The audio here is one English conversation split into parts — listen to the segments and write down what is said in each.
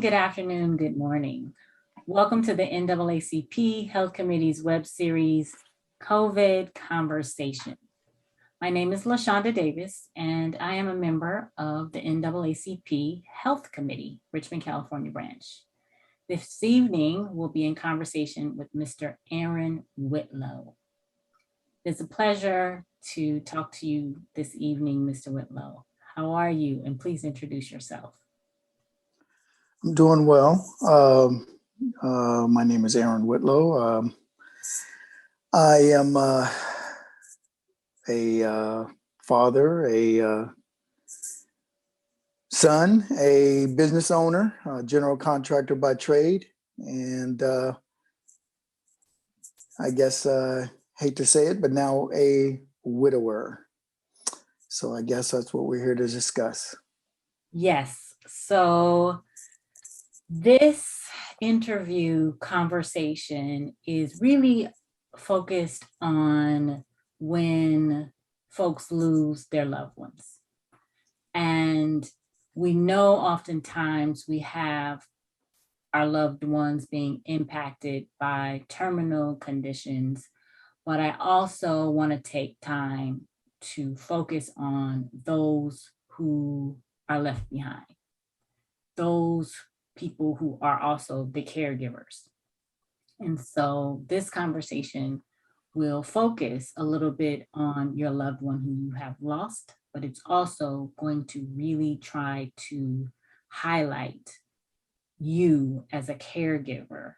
good afternoon, good morning. Welcome to the NAACP Health Committee's web series, COVID Conversation. My name is LaShonda Davis, and I am a member of the NAACP Health Committee, Richmond, California branch. This evening, we'll be in conversation with Mr. Aaron Whitlow. It's a pleasure to talk to you this evening, Mr. Whitlow. How are you? And please introduce yourself. I'm doing well. My name is Aaron Whitlow. I am a father, a son, a business owner, a general contractor by trade, and I guess hate to say it, but now a widower. So I guess that's what we're here to discuss. Yes. So this interview conversation is really focused on when folks lose their loved ones. And we know oftentimes we have our loved ones being impacted by terminal conditions, but I also want to take time to focus on those who are left behind, those people who are also the caregivers. And so this conversation will focus a little bit on your loved one who you have lost, but it's also going to really try to highlight you as a caregiver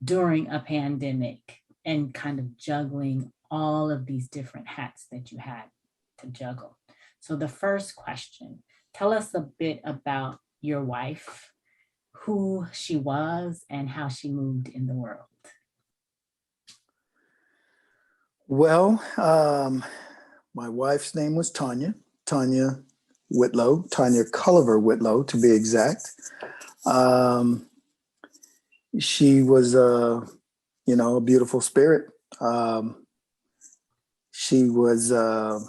during a pandemic and kind of juggling all of these different hats that you had to juggle. So the first question, tell us a bit about your wife, who she was, and how she moved in the world. Well, my wife's name was Tanya Whitlow, Tanya Culliver Whitlow, to be exact. She was, a beautiful spirit. She was a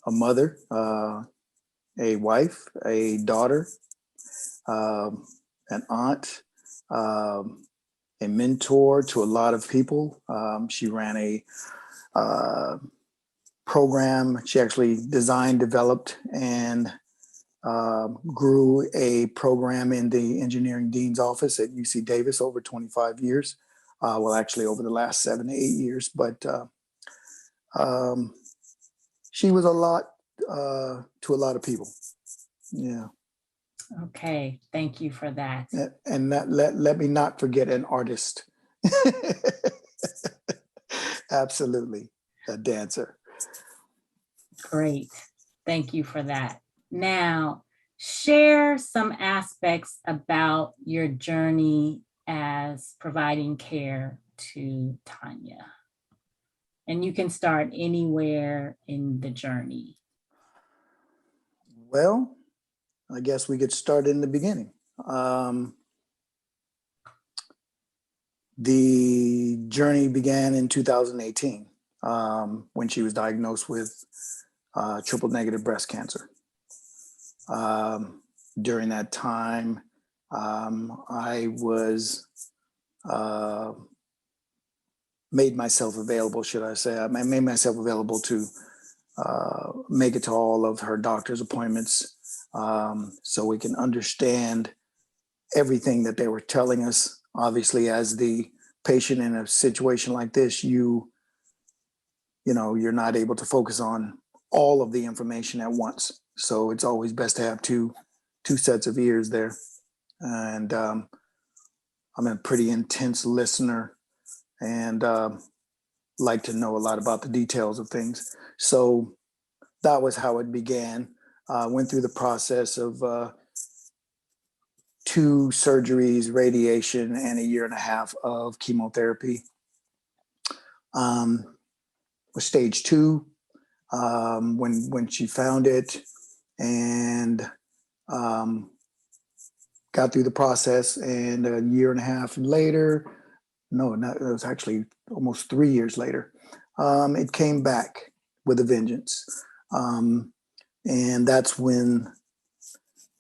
mother, a wife, a daughter, an aunt, a mentor to a lot of people. She ran a program. She actually designed, developed, and grew a program in the engineering dean's office at UC Davis over 25 years. Well, actually over the last 7 to 8 years, but she was a lot to a lot of people. Yeah. Okay, thank you for that. And let me not forget an artist. Absolutely, a dancer. Great, thank you for that. Now, share some aspects about your journey as providing care to Tanya. And you can start anywhere in the journey. Well, I guess we could start in the beginning. The journey began in 2018 when she was diagnosed with triple negative breast cancer. During that time, I was made myself available, should I say. I made myself available to make it to all of her doctor's appointments so we can understand everything that they were telling us. Obviously, as the patient in a situation like this, you're not able to focus on all of the information at once. So it's always best to have two sets of ears there. And I'm a pretty intense listener and like to know a lot about the details of things. So that was how it began. Went through the process of 2 surgeries, radiation, and a 1.5 years of chemotherapy. Was stage 2 when she found it, and got through the process. And 1.5 years later, it was actually almost 3 years later, it came back with a vengeance. And that's when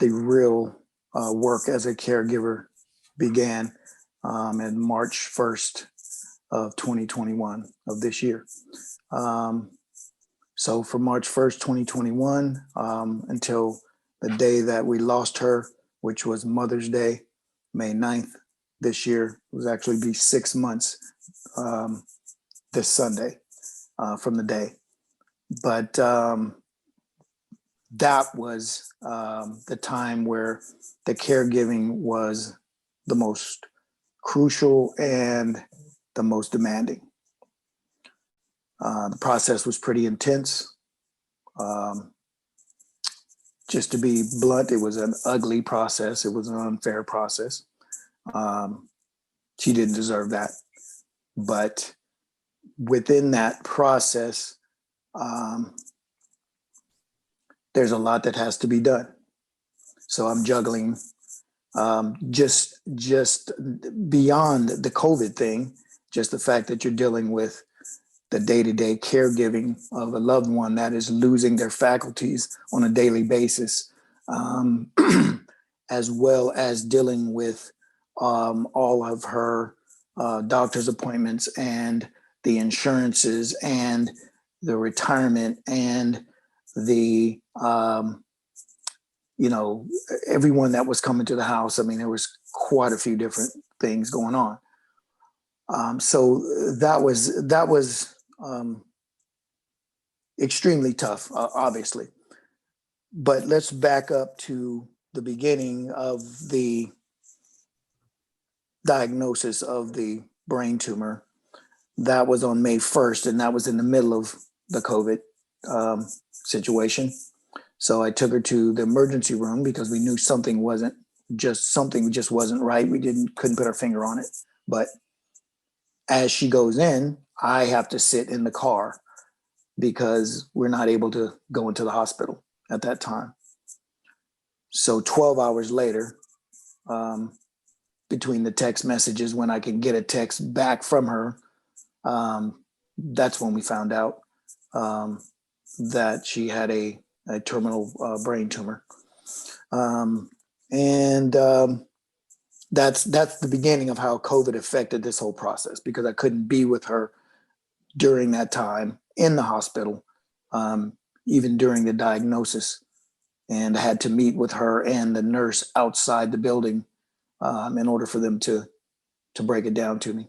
the real work as a caregiver began in March 1st of 2021 of this year. So from March 1st, 2021 until the day that we lost her, which was Mother's Day, May 9th this year, it was actually be 6 months this Sunday from the day. But that was the time where the caregiving was the most crucial and the most demanding. The process was pretty intense. Just to be blunt, it was an ugly process. It was an unfair process. She didn't deserve that. But within that process, there's a lot that has to be done. So I'm juggling just beyond the COVID thing, just the fact that you're dealing with the day-to-day caregiving of a loved one that is losing their faculties on a daily basis, as well as dealing with all of her doctor's appointments and the insurances and the retirement and the, everyone that was coming to the house. I mean, there was quite a few different things going on. So that was extremely tough, obviously. But let's back up to the beginning of the diagnosis of the brain tumor. That was on May 1st, and that was in the middle of the COVID situation. So I took her to the emergency room because we knew something just wasn't right. We couldn't put our finger on it. But as she goes in, I have to sit in the car because we're not able to go into the hospital at that time. So 12 hours later, between the text messages, when I can get a text back from her, that's when we found out that she had a terminal brain tumor. That's the beginning of how COVID affected this whole process, because I couldn't be with her during that time in the hospital, even during the diagnosis. And I had to meet with her and the nurse outside the building in order for them to break it down to me.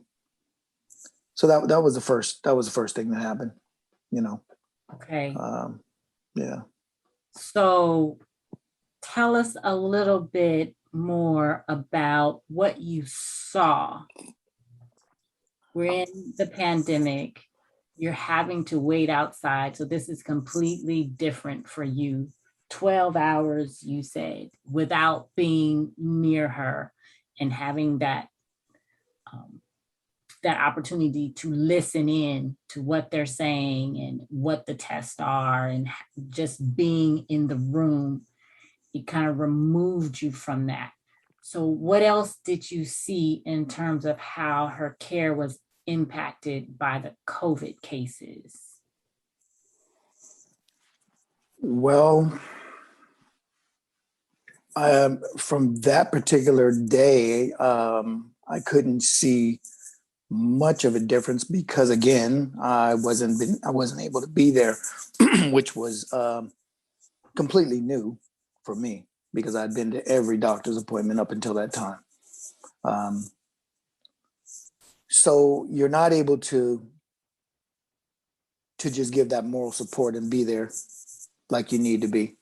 So that was the first thing that happened, Okay. Yeah. So tell us a little bit more about what you saw. We're in the pandemic. You're having to wait outside. So this is completely different for you. 12 hours, you said, without being near her and having that opportunity to listen in to what they're saying and what the tests are, and just being in the room, it kind of removed you from that. So what else did you see in terms of how her care was impacted by the COVID cases? Well, from that particular day, I couldn't see much of a difference because, again, I wasn't able to be there, which was completely new for me because I'd been to every doctor's appointment up until that time. So you're not able to just give that moral support and be there like you need to be,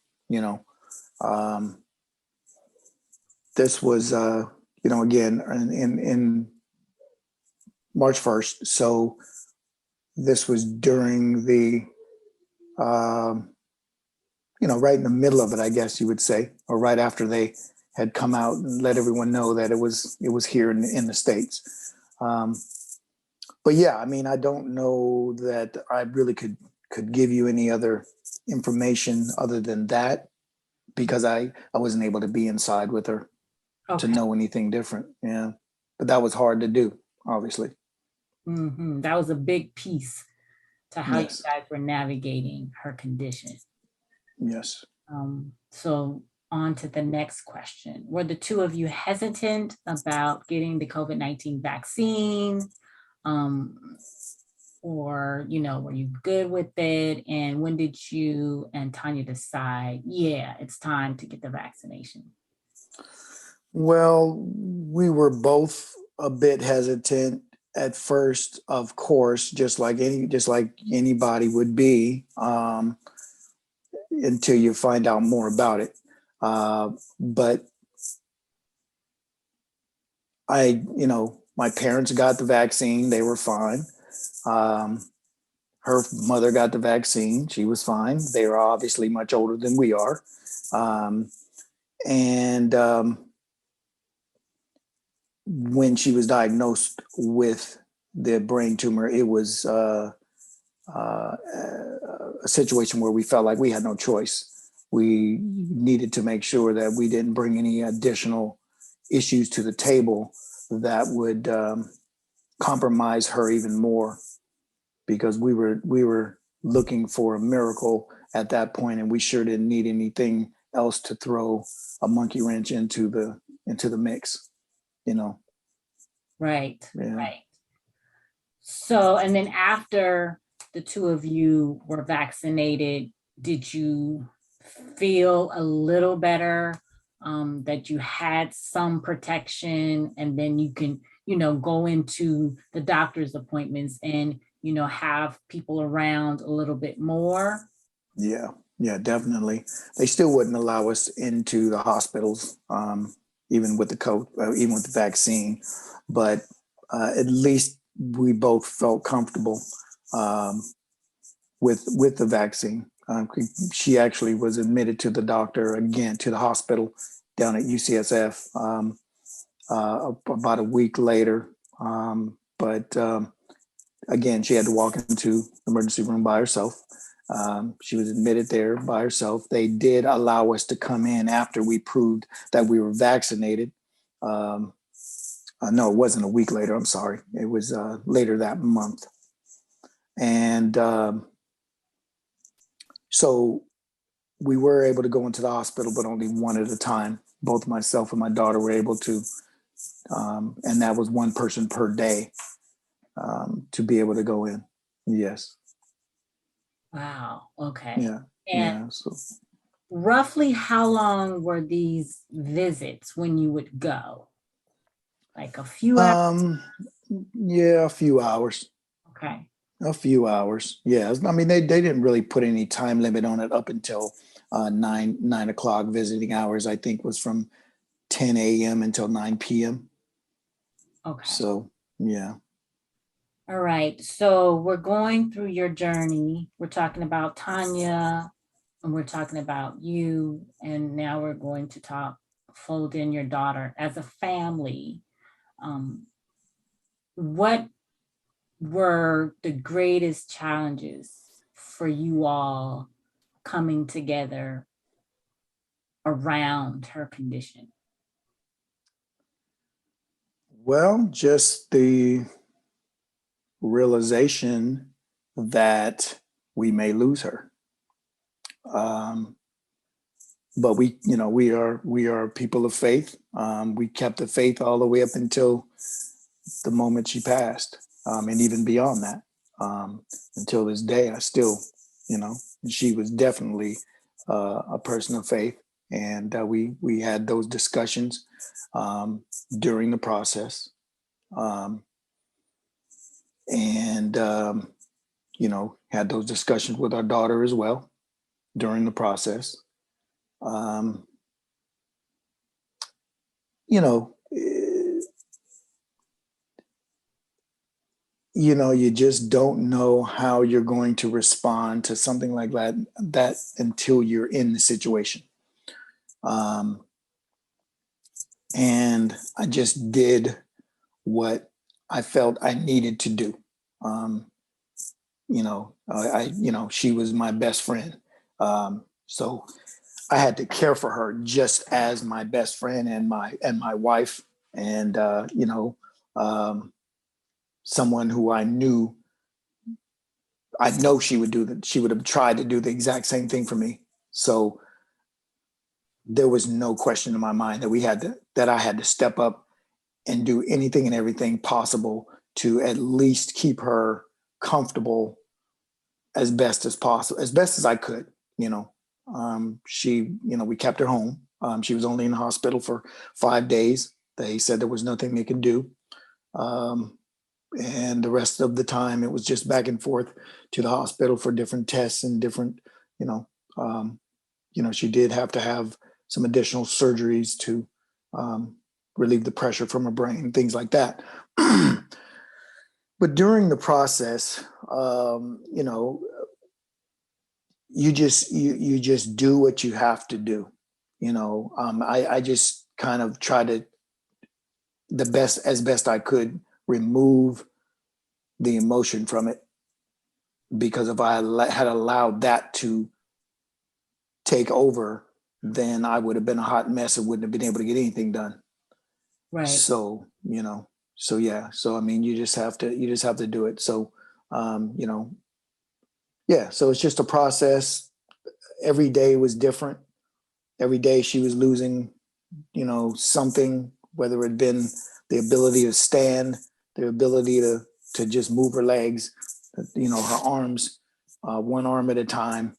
This was, again, in March 1st. So this was during the, right in the middle of it, I guess you would say, or right after they had come out and let everyone know that it was here in the States. But yeah, I mean, I don't know that I really could give you any other information other than that, because I wasn't able to be inside with her to know anything different. Yeah, but that was hard to do, obviously. Mm-hmm. That was a big piece to how Yes. you guys were navigating her condition. Yes. So on to the next question. Were the two of you hesitant about getting the COVID-19 vaccine? Or, were you good with it? And when did you and Tanya decide, yeah, it's time to get the vaccination? Well, we were both a bit hesitant at first, of course, just like anybody would be, until you find out more about it. But my parents got the vaccine; they were fine. Her mother got the vaccine; she was fine. They are obviously much older than we are, and when she was diagnosed with the brain tumor, it was a situation where we felt like we had no choice. We needed to make sure that we didn't bring any additional issues to the table that would compromise her even more, because we were looking for a miracle at that point, and we sure didn't need anything else to throw a monkey wrench into the mix. Right, Yeah. right. So, and then after the two of you were vaccinated, did you feel a little better, that you had some protection, and then you can, go into the doctor's appointments and, have people around a little bit more? Yeah, definitely. They still wouldn't allow us into the hospitals, even with even with the vaccine. But at least we both felt comfortable with the vaccine. She actually was admitted to the doctor again, to the hospital down at UCSF, about a week later. But again, she had to walk into the emergency room by herself. She was admitted there by herself. They did allow us to come in after we proved that we were vaccinated. No, it wasn't a week later. I'm sorry. It was later that month. And so we were able to go into the hospital, but only one at a time. Both myself and my daughter were able to, and that was one person per day, to be able to go in. Yes. Wow. Okay. Yeah. And Yeah. So roughly how long were these visits when you would go? Like a few hours? yeah, a few hours. Okay. A few hours. Yeah. I mean, they didn't really put any time limit on it up until 9 o'clock. Visiting hours, I think, was from 10 a.m. until 9 p.m. Okay. So, yeah. All right. So we're going through your journey. We're talking about Tanya, and we're talking about you. And now we're going to fold in your daughter as a family. What were the greatest challenges for you all coming together around her condition? Well, just the realization that we may lose her. But we are people of faith. We kept the faith all the way up until the moment she passed, and even beyond that. Until this day, I still, she was definitely a person of faith, and we had those discussions during the process, and had those discussions with our daughter as well during the process. Um, you know, eh, you just don't know how you're going to respond to something like that until you're in the situation. Um, and I just did what I felt I needed to do. Um, she was my best friend. So I had to care for her just as my best friend and my wife, and um, someone who I know she would do that. She would have tried to do the exact same thing for me. So there was no question in my mind that I had to step up and do anything and everything possible to at least keep her comfortable as best as possible, as best as I could, you know. We kept her home. She was only in the hospital for 5 days. They said there was nothing they could do. And the rest of the time it was just back and forth to the hospital for different tests and different, she did have to have some additional surgeries to relieve the pressure from her brain, things like that. But during the process, you just do what you have to do. I just kind of try to as best I could remove the emotion from it, because if I had allowed that to take over, then I would have been a hot mess and wouldn't have been able to get anything done. Right. So, yeah. So, I mean, you just have to do it. So, yeah. So it's just a process. Every day was different. Every day she was losing, something, whether it been the ability to stand, the ability to just move her legs, her arms, one arm at a time.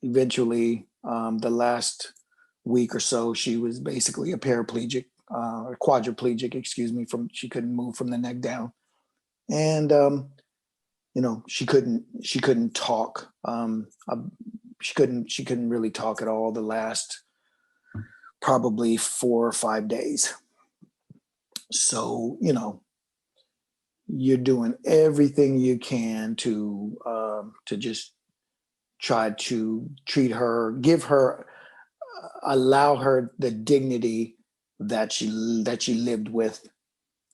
Eventually, the last week or so, she was basically a paraplegic, or quadriplegic, excuse me, she couldn't move from the neck down. And, she couldn't talk. She couldn't really talk at all the last probably 4 or 5 days. So, you're doing everything you can to just try to treat her, allow her the dignity that she lived with,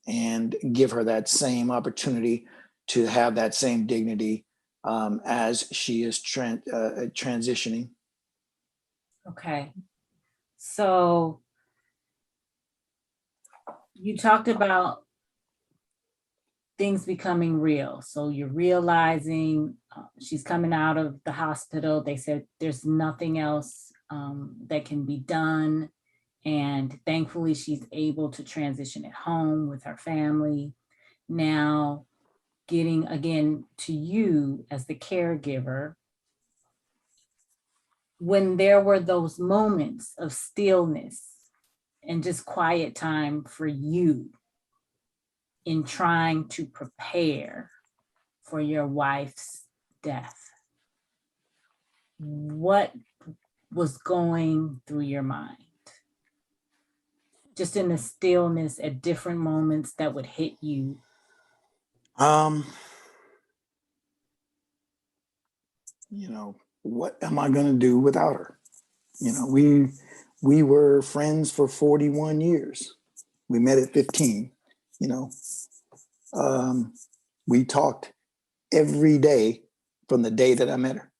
and give her that same opportunity to have that same dignity as she is transitioning. Okay. So you talked about things becoming real. So you're realizing she's coming out of the hospital. They said there's nothing else that can be done. And thankfully, she's able to transition at home with her family. Now, getting again to you as the caregiver, when there were those moments of stillness and just quiet time for you in trying to prepare for your wife's death, what was going through your mind? Just in the stillness at different moments that would hit you. What am I going to do without her? We were friends for 41 years. We met at 15. We talked every day from the day that I met her.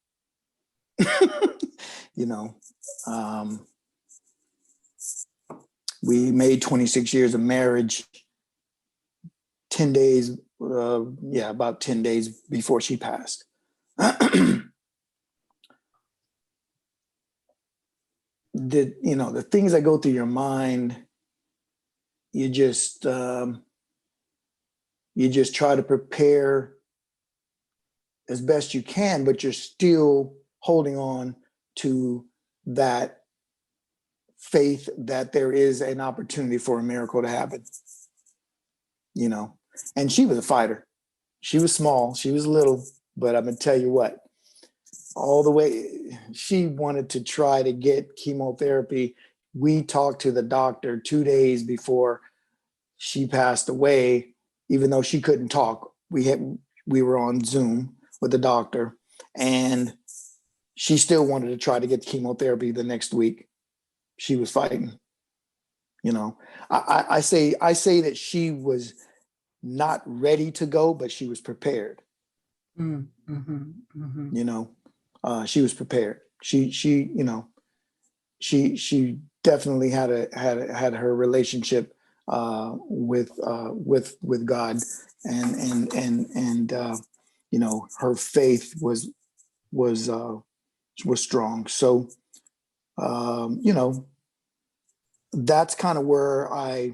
We made 26 years of marriage 10 days, about 10 days before she passed. The things that go through your mind, you just try to prepare as best you can, but you're still holding on to that faith that there is an opportunity for a miracle to happen. And she was a fighter. She was small, she was little, but I'm gonna tell you what, all the way, she wanted to try to get chemotherapy. We talked to the doctor 2 days before she passed away, even though she couldn't talk. We were on Zoom with the doctor, and she still wanted to try to get chemotherapy the next week. She was fighting. I say that she was not ready to go, but she was prepared. She was prepared. She definitely had her relationship with God, and her faith was strong. So You know, that's kind of where I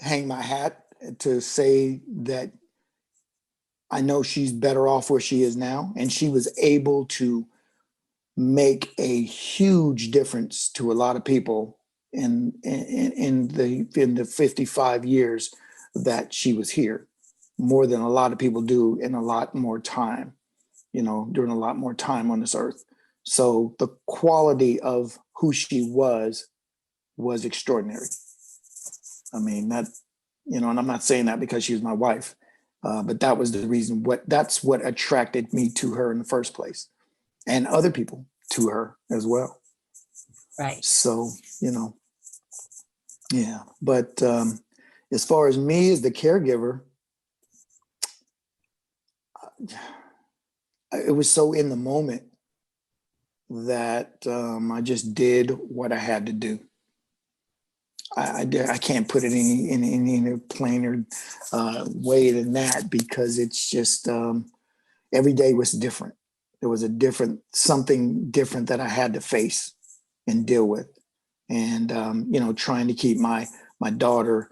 hang my hat to say that I know she's better off where she is now. And she was able to make a huge difference to a lot of people in the 55 years that she was here, more than a lot of people do in a lot more time, you know, during a lot more time on this earth. So the quality of who she was extraordinary. I mean, that, you know, and I'm not saying that because she was my wife, but that was the reason, that's what attracted me to her in the first place, and other people to her as well. Right. So, you know, yeah. But as far as me as the caregiver, it was so in the moment that I just did what I had to do. I can't put it in a plainer way than that, because it's just every day was different. There was something different that I had to face and deal with, and you know, trying to keep my daughter,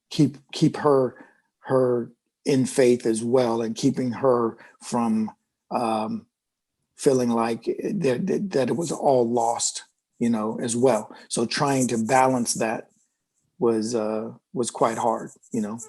keep her in faith as well, and keeping her from feeling like that it was all lost, you know, as well. So trying to balance that was quite hard, you know.